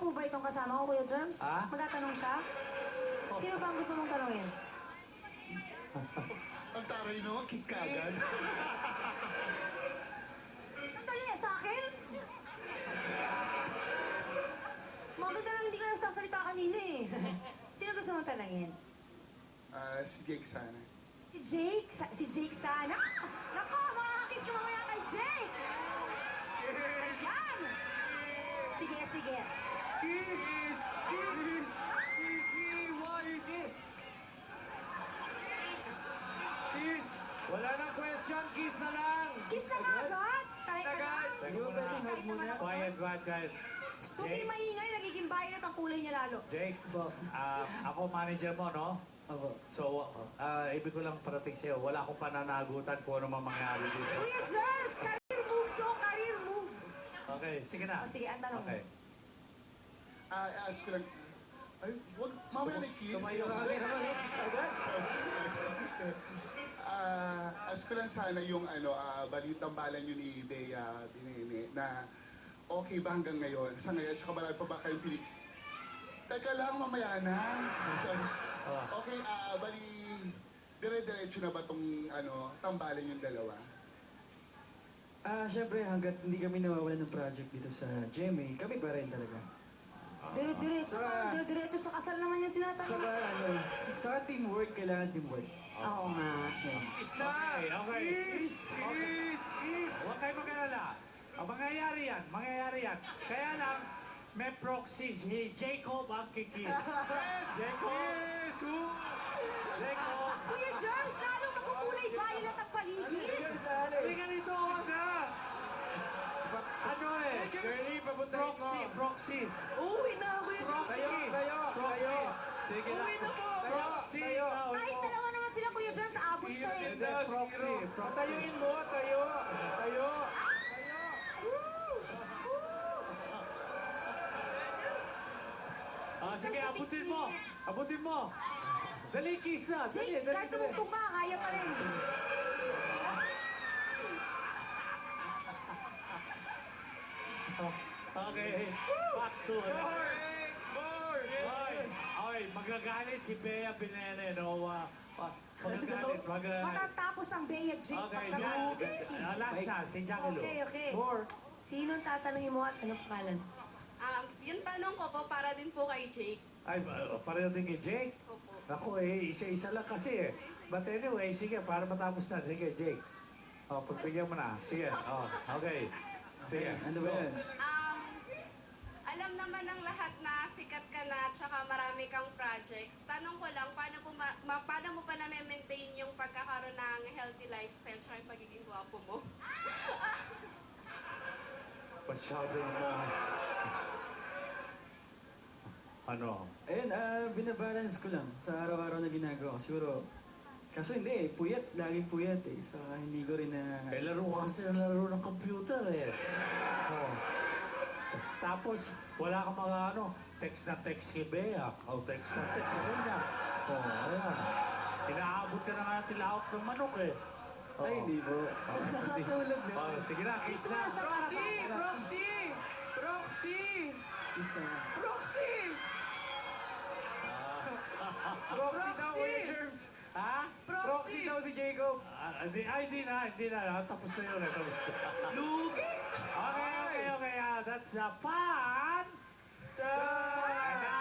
po ba itong kasama ko, Kuya Germs? Ah? Magtatanong siya? Sino ba ang gusto mong tanungin? Ang taray no, kiss ka agad. Sandali, sa akin? Maganda lang hindi ka nagsasalita kanina eh. Sino gusto mong tanungin? Si Jake sana. Si Jake? Si Jake sana? Nako, makakakiss ka mamaya kay Jake! Yan! Sige, sige. Kiss! Kiss! Easy! What is this? Kiss! Wala nang question, kiss na lang! Kiss na nga agad! Kahit ka lang. Teka muna. Excited naman ako. Quiet, quiet. Kung di maingay, nagiging violet ang kulay niya lalo. Jake, ako manager mo, no? Ako. So, ibig ko lang parating sa'yo, wala akong pananagutan kung ano mang mangyari dito. Kuya Germs, career move to, career move. Okay, sige na. O sige, ang tanong mo. Okay. Ask ko lang, ay, wag, mamaya may kiss. Tumayo ka Okay naman, kiss agad. Ask ko lang sana yung balintang-balan yun ni Bea Binene na okay ba hanggang ngayon? Sa ngayon, tsaka marami pa ba kayong pilit? Teka lang, mamaya na. Okay, bali, dire-diretso na ba tong tambalan yung dalawa? Siyempre, hanggat hindi kami nawawalan ng project dito sa GMA, kami pa rin talaga. Dire-diretso Saka- ka, dire-diretso sa kasal naman yung tinatanong. Saka teamwork, kailangan teamwork. Oo nga. Kiss na! Okay. Kiss! Kiss! Huwag kayo mag-alala. Ang mangyayari yan. Kaya lang, may proxy si Jacob ang kikis. Jacob! Jacob! Kuya Germs, lalo magkukulay violet ang paligid. Hindi ganito, wag na! Ano eh? Proxy. Uwi na, Kuya Germs. Proxy. Sige na. Uwi na po. Proxy. Kahit dalawa naman sila, Kuya Germs, abot siya eh. Hindi, proxy. Tayuin mo, tayo. Sige, abutin mo. Dali, kiss na. Jake, kahit tumugtog ka, kaya pa rin. Okay. Back to it. Okay, magagalit si Bea Binene, no? Magagalit. Matatapos ang Bea Jake Okay, pagkatapos last. ng kiss. Last na, si Jackie Lou. Okay. More. Sino tatanungin mo at anong pangalan? Yung tanong ko po, para din po kay Jake. Ay, pareho din kay Jake. Opo. Naku, isa-isa lang kasi eh. But anyway, sige, para matapos na. Sige, Jake. Pagbigyan mo na. Sige, okay. Sige. Ano ba yan? Alam naman ng lahat na sikat ka na tsaka marami kang projects. Tanong ko lang, paano mo pa na-maintain yung pagkakaroon ng healthy lifestyle tsaka yung pagiging gwapo mo? Masyado mo. Ano? Ayun, binabalance ko lang sa araw-araw na ginagawa ko. Siguro, kaso hindi eh, puyat, laging puyat eh. So, hindi ko rin na... Laro ka kasi ng laro ng computer eh. Tapos, wala kang mga text na text kay Bea. Text na text. Ganyan. Ayan. Inaabot ka na nga ng tilawak ng manok eh. Ay, hindi po. Nakatulog na. Sige na, kiss Kiss mo na. na siya para Isa. Proxy daw, Kuya Germs. Ha? Proxy daw si Jacob. Hindi na. Tapos na yun. Lugi! Okay. That's 5.